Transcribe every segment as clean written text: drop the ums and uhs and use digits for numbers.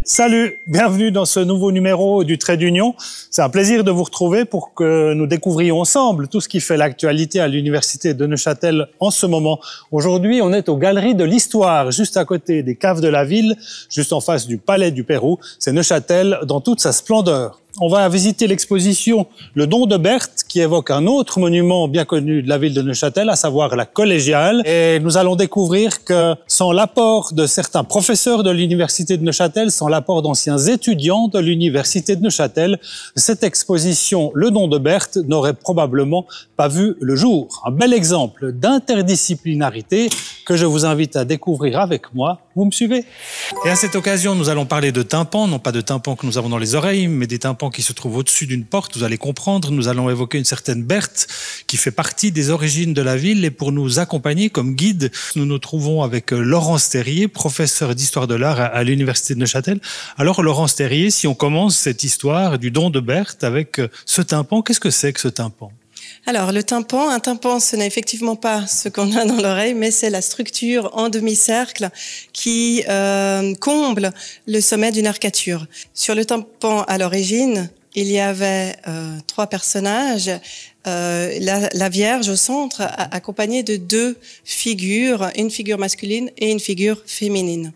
Salut, bienvenue dans ce nouveau numéro du Trait d'Union. C'est un plaisir de vous retrouver pour que nous découvrions ensemble tout ce qui fait l'actualité à l'Université de Neuchâtel en ce moment. Aujourd'hui, on est aux Galeries de l'Histoire, juste à côté des caves de la ville, juste en face du Palais du Pérou. C'est Neuchâtel dans toute sa splendeur. On va visiter l'exposition Le Don de Berthe, qui évoque un autre monument bien connu de la ville de Neuchâtel, à savoir la collégiale. Et nous allons découvrir que sans l'apport de certains professeurs de l'université de Neuchâtel, sans l'apport d'anciens étudiants de l'université de Neuchâtel, cette exposition Le Don de Berthe n'aurait probablement pas vu le jour. Un bel exemple d'interdisciplinarité que je vous invite à découvrir avec moi. Vous me suivez? Et à cette occasion, nous allons parler de tympans, non pas de tympans que nous avons dans les oreilles, mais des tympans qui se trouvent au-dessus d'une porte. Vous allez comprendre, nous allons évoquer une certaine Berthe qui fait partie des origines de la ville. Et pour nous accompagner comme guide, nous nous trouvons avec Laurence Terrier, professeur d'histoire de l'art à l'université de Neuchâtel. Alors Laurence Terrier, si on commence cette histoire du don de Berthe avec ce tympan, qu'est-ce que c'est que ce tympan ? Alors, un tympan, ce n'est effectivement pas ce qu'on a dans l'oreille, mais c'est la structure en demi-cercle qui comble le sommet d'une arcature. Sur le tympan, à l'origine, il y avait trois personnages, la Vierge au centre, accompagnée de deux figures, une figure masculine et une figure féminine.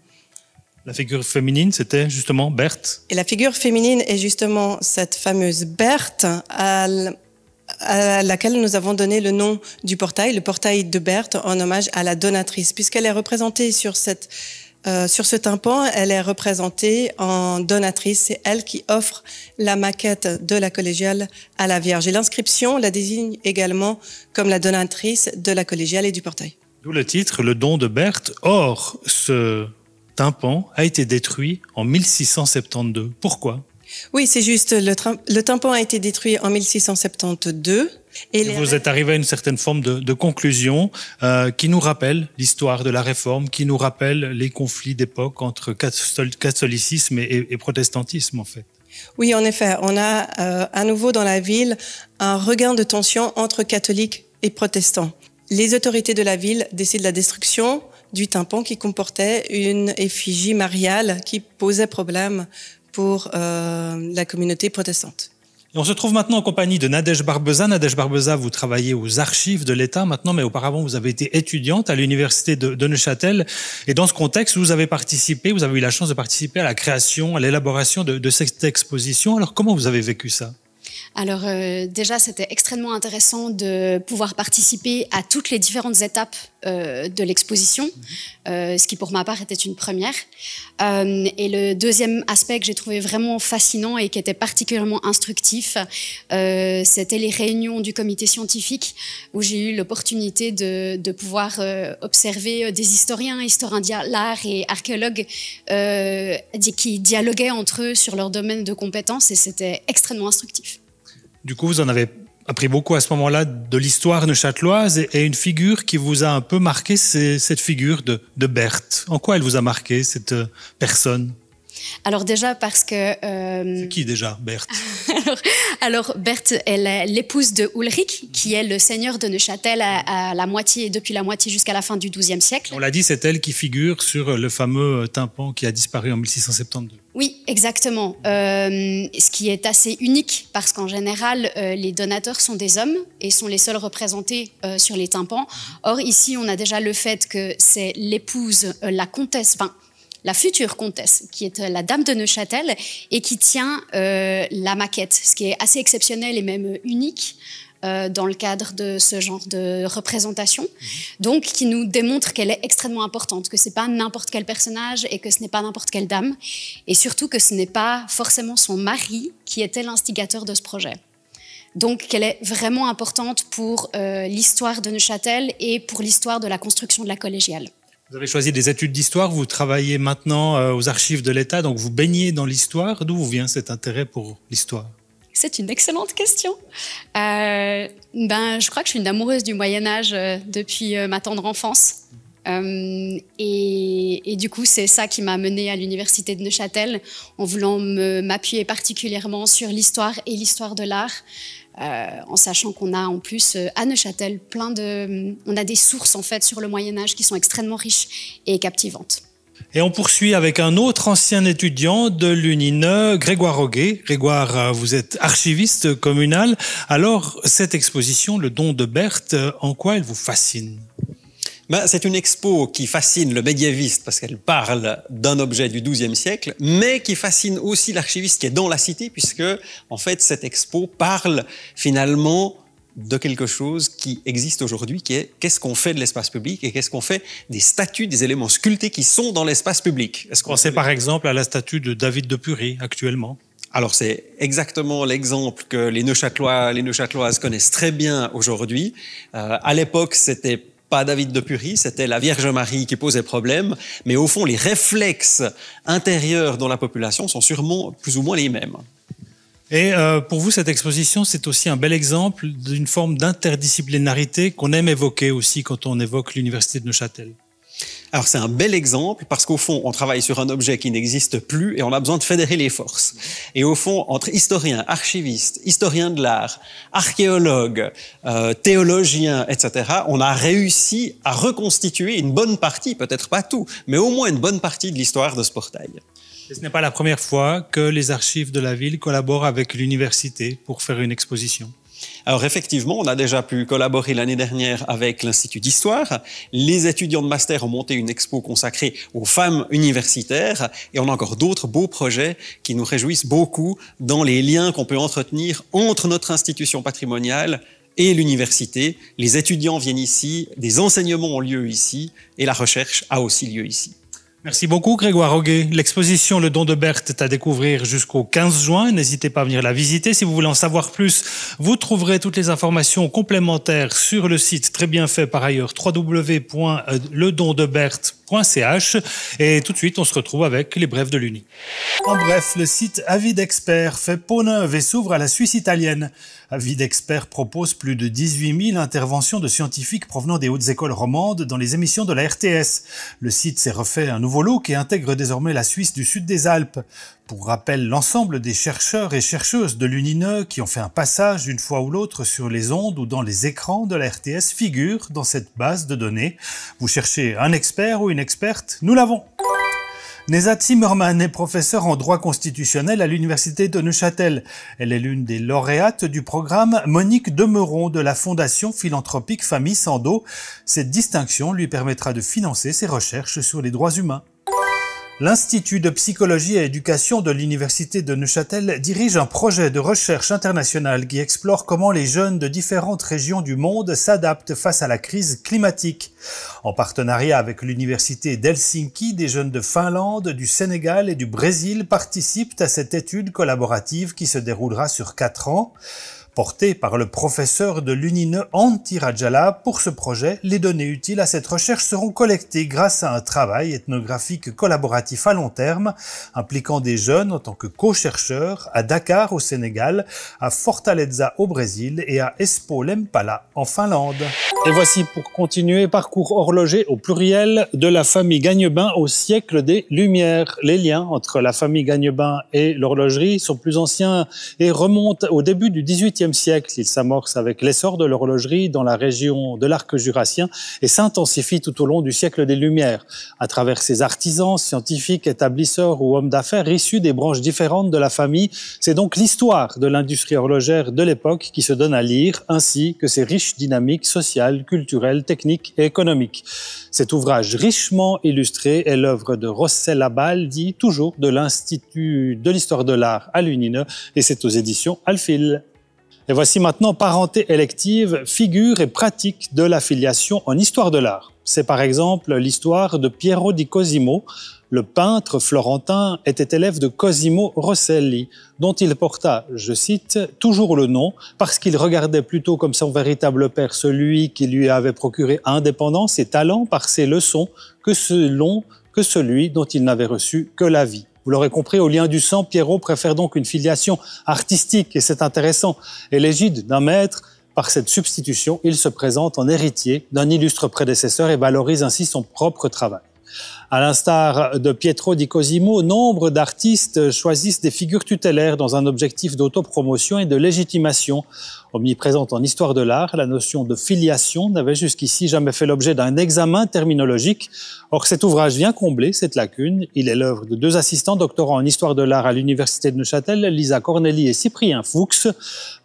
La figure féminine, c'était justement Berthe. Et la figure féminine est justement cette fameuse Berthe à laquelle nous avons donné le nom du portail, le portail de Berthe, en hommage à la donatrice. Puisqu'elle est représentée sur ce tympan, elle est représentée en donatrice. C'est elle qui offre la maquette de la collégiale à la Vierge. Et l'inscription la désigne également comme la donatrice de la collégiale et du portail. D'où le titre, Le Don de Berthe. Or, ce tympan a été détruit en 1672. Pourquoi ? Oui, c'est juste. Le tympan a été détruit en 1672. Et vous êtes arrivé à une certaine forme de conclusion qui nous rappelle l'histoire de la Réforme, qui nous rappelle les conflits d'époque entre catholicisme et protestantisme, en fait. Oui, en effet. On a à nouveau dans la ville un regain de tension entre catholiques et protestants. Les autorités de la ville décident la destruction du tympan qui comportait une effigie mariale qui posait problème pour la communauté protestante. On se trouve maintenant en compagnie de Nadège Barbeza. Nadège Barbeza, vous travaillez aux archives de l'État maintenant, mais auparavant vous avez été étudiante à l'université de Neuchâtel. Et dans ce contexte, vous avez eu la chance de participer à la création, à l'élaboration de cette exposition. Alors comment vous avez vécu ça ? Alors déjà, c'était extrêmement intéressant de pouvoir participer à toutes les différentes étapes de l'exposition, ce qui pour ma part était une première. Et le deuxième aspect que j'ai trouvé vraiment fascinant et qui était particulièrement instructif, c'était les réunions du comité scientifique où j'ai eu l'opportunité de pouvoir observer des historiens de l'art et archéologues qui dialoguaient entre eux sur leur domaine de compétences et c'était extrêmement instructif. Du coup, vous en avez appris beaucoup à ce moment-là de l'histoire neuchâteloise et une figure qui vous a un peu marqué, c'est cette figure de Berthe. En quoi elle vous a marqué, cette personne ? Alors déjà parce que... C'est qui déjà, Berthe ? alors Berthe, elle est l'épouse de Ulrich, qui est le seigneur de Neuchâtel depuis la moitié jusqu'à la fin du XIIe siècle. On l'a dit, c'est elle qui figure sur le fameux tympan qui a disparu en 1672. Oui, exactement. Ce qui est assez unique parce qu'en général, les donateurs sont des hommes et sont les seuls représentés sur les tympans. Or, ici, on a déjà le fait que c'est l'épouse, la comtesse, la future comtesse, qui est la dame de Neuchâtel et qui tient la maquette, ce qui est assez exceptionnel et même unique dans le cadre de ce genre de représentation. Donc, qui nous démontre qu'elle est extrêmement importante, que ce n'est pas n'importe quel personnage et que ce n'est pas n'importe quelle dame, et surtout que ce n'est pas forcément son mari qui était l'instigateur de ce projet. Donc, qu'elle est vraiment importante pour l'histoire de Neuchâtel et pour l'histoire de la construction de la collégiale. Vous avez choisi des études d'histoire, vous travaillez maintenant aux archives de l'État, donc vous baignez dans l'histoire. D'où vous vient cet intérêt pour l'histoire ? C'est une excellente question. Je crois que je suis une amoureuse du Moyen-Âge depuis ma tendre enfance. Et du coup, c'est ça qui m'a menée à l'université de Neuchâtel, en voulant m'appuyer particulièrement sur l'histoire et l'histoire de l'art, en sachant qu'on a en plus à Neuchâtel on a des sources en fait sur le Moyen-Âge qui sont extrêmement riches et captivantes. Et on poursuit avec un autre ancien étudiant de l'UNINE, Grégoire Roguet. Grégoire, vous êtes archiviste communal. Alors, cette exposition, Le don de Berthe, en quoi elle vous fascine ? C'est une expo qui fascine le médiéviste parce qu'elle parle d'un objet du XIIe siècle, mais qui fascine aussi l'archiviste qui est dans la cité, puisque, en fait, cette expo parle finalement de quelque chose qui existe aujourd'hui, qui est qu'est-ce qu'on fait de l'espace public et qu'est-ce qu'on fait des statues, des éléments sculptés qui sont dans l'espace public. Pensez par exemple à la statue de David de Pury actuellement. Alors c'est exactement l'exemple que les Neuchâteloises connaissent très bien aujourd'hui. À l'époque, c'était pas David de Pury, c'était la Vierge Marie qui posait problème, mais au fond, les réflexes intérieurs dans la population sont sûrement plus ou moins les mêmes. Et pour vous, cette exposition, c'est aussi un bel exemple d'une forme d'interdisciplinarité qu'on aime évoquer aussi quand on évoque l'Université de Neuchâtel. Alors c'est un bel exemple parce qu'au fond, on travaille sur un objet qui n'existe plus et on a besoin de fédérer les forces. Et au fond, entre historiens, archivistes, historiens de l'art, archéologues, théologiens, etc., on a réussi à reconstituer une bonne partie, peut-être pas tout, mais au moins une bonne partie de l'histoire de ce portail. Et ce n'est pas la première fois que les archives de la ville collaborent avec l'université pour faire une exposition. Alors effectivement, on a déjà pu collaborer l'année dernière avec l'Institut d'Histoire. Les étudiants de master ont monté une expo consacrée aux femmes universitaires et on a encore d'autres beaux projets qui nous réjouissent beaucoup dans les liens qu'on peut entretenir entre notre institution patrimoniale et l'université. Les étudiants viennent ici, des enseignements ont lieu ici et la recherche a aussi lieu ici. Merci beaucoup Grégoire Roguet. L'exposition Le don de Berthe est à découvrir jusqu'au 15 juin. N'hésitez pas à venir la visiter. Si vous voulez en savoir plus, vous trouverez toutes les informations complémentaires sur le site, très bien fait par ailleurs, www.ledondeberthe.ch. Et tout de suite, on se retrouve avec les brèves de l'Uni. En bref, le site Avis d'Experts fait peau neuve et s'ouvre à la Suisse italienne. Avis d'Experts propose plus de 18 000 interventions de scientifiques provenant des hautes écoles romandes dans les émissions de la RTS. Le site s'est refait un nouveau look et intègre désormais la Suisse du sud des Alpes. Pour rappel, l'ensemble des chercheurs et chercheuses de l'UNINE qui ont fait un passage d'une fois ou l'autre sur les ondes ou dans les écrans de la RTS figurent dans cette base de données. Vous cherchez un expert ou une experte, nous l'avons. Neza Zimmermann est professeure en droit constitutionnel à l'Université de Neuchâtel. Elle est l'une des lauréates du programme Monique Demeuron de la Fondation philanthropique Famille Sando. Cette distinction lui permettra de financer ses recherches sur les droits humains. L'Institut de psychologie et éducation de l'Université de Neuchâtel dirige un projet de recherche international qui explore comment les jeunes de différentes régions du monde s'adaptent face à la crise climatique. En partenariat avec l'Université d'Helsinki, des jeunes de Finlande, du Sénégal et du Brésil participent à cette étude collaborative qui se déroulera sur 4 ans. Porté par le professeur de l'UNINE Antti Rajala, pour ce projet, les données utiles à cette recherche seront collectées grâce à un travail ethnographique collaboratif à long terme, impliquant des jeunes en tant que co-chercheurs à Dakar au Sénégal, à Fortaleza au Brésil et à Espoo Lempala en Finlande. Et voici pour continuer, parcours horloger au pluriel de la famille Gagnebin au siècle des Lumières. Les liens entre la famille Gagnebin et l'horlogerie sont plus anciens et remontent au début du XVIIIe siècle. Il s'amorce avec l'essor de l'horlogerie dans la région de l'arc jurassien et s'intensifie tout au long du siècle des Lumières. À travers ses artisans, scientifiques, établisseurs ou hommes d'affaires issus des branches différentes de la famille, c'est donc l'histoire de l'industrie horlogère de l'époque qui se donne à lire, ainsi que ses riches dynamiques sociales, culturelles, techniques et économiques. Cet ouvrage richement illustré est l'œuvre de Rossella Baldi, toujours de l'Institut de l'Histoire de l'Art à l'UNINE, et c'est aux éditions Alphil. Et voici maintenant parenté élective, figure et pratique de l'affiliation en histoire de l'art. C'est par exemple l'histoire de Piero di Cosimo. Le peintre florentin était élève de Cosimo Rosselli, dont il porta, je cite, toujours le nom, parce qu'il regardait plutôt comme son véritable père celui qui lui avait procuré indépendance et talent par ses leçons que celui dont il n'avait reçu que la vie. Vous l'aurez compris, au lien du sang, Piero préfère donc une filiation artistique, et c'est intéressant. Et l'égide d'un maître, par cette substitution, il se présente en héritier d'un illustre prédécesseur et valorise ainsi son propre travail. À l'instar de Pietro di Cosimo, nombre d'artistes choisissent des figures tutélaires dans un objectif d'autopromotion et de légitimation. Omniprésente en histoire de l'art, la notion de filiation n'avait jusqu'ici jamais fait l'objet d'un examen terminologique. Or, cet ouvrage vient combler cette lacune. Il est l'œuvre de 2 assistants doctorants en histoire de l'art à l'Université de Neuchâtel, Lisa Corneli et Cyprien Fuchs.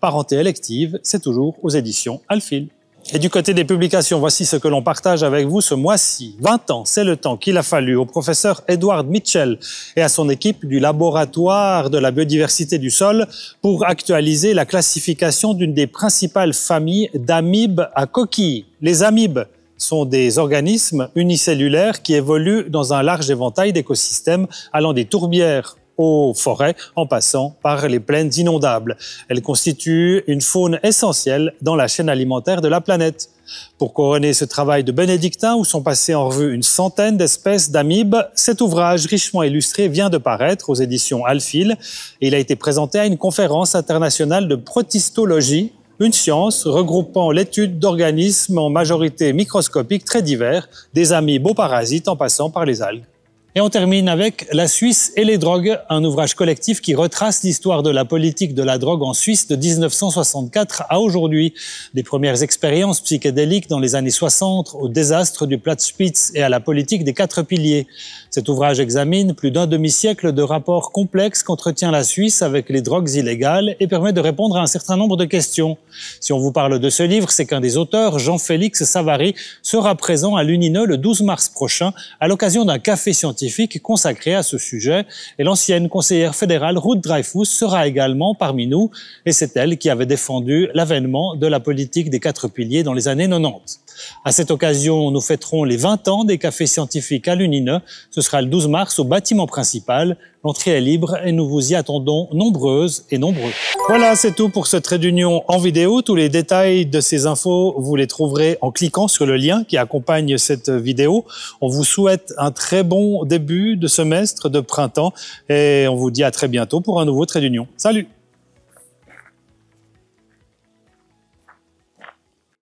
Parenté élective, c'est toujours aux éditions Alphil. Et du côté des publications, voici ce que l'on partage avec vous ce mois-ci. 20 ans, c'est le temps qu'il a fallu au professeur Edward Mitchell et à son équipe du laboratoire de la biodiversité du sol pour actualiser la classification d'une des principales familles d'amibes à coquilles. Les amibes sont des organismes unicellulaires qui évoluent dans un large éventail d'écosystèmes allant des tourbières aux forêts, en passant par les plaines inondables. Elles constituent une faune essentielle dans la chaîne alimentaire de la planète. Pour couronner ce travail de bénédictin, où sont passées en revue une centaine d'espèces d'amibes, cet ouvrage richement illustré vient de paraître aux éditions Alphil. Et il a été présenté à une conférence internationale de protistologie, une science regroupant l'étude d'organismes en majorité microscopiques très divers, des amibes aux parasites en passant par les algues. Et on termine avec La Suisse et les drogues, un ouvrage collectif qui retrace l'histoire de la politique de la drogue en Suisse de 1964 à aujourd'hui. Des premières expériences psychédéliques dans les années 60 au désastre du Platzspitz et à la politique des 4 piliers. Cet ouvrage examine plus d'un demi-siècle de rapports complexes qu'entretient la Suisse avec les drogues illégales et permet de répondre à un certain nombre de questions. Si on vous parle de ce livre, c'est qu'un des auteurs, Jean-Félix Savary, sera présent à l'UNINE le 12 mars prochain à l'occasion d'un café scientifique consacrée à ce sujet. Et l'ancienne conseillère fédérale Ruth Dreyfus sera également parmi nous. Et c'est elle qui avait défendu l'avènement de la politique des 4 piliers dans les années 90. À cette occasion, nous fêterons les 20 ans des cafés scientifiques à l'UNINE. Ce sera le 12 mars au bâtiment principal. L'entrée est libre et nous vous y attendons nombreuses et nombreux. Voilà, c'est tout pour ce trait d'union en vidéo. Tous les détails de ces infos, vous les trouverez en cliquant sur le lien qui accompagne cette vidéo. On vous souhaite un très bon début de semestre de printemps et on vous dit à très bientôt pour un nouveau trait d'union. Salut!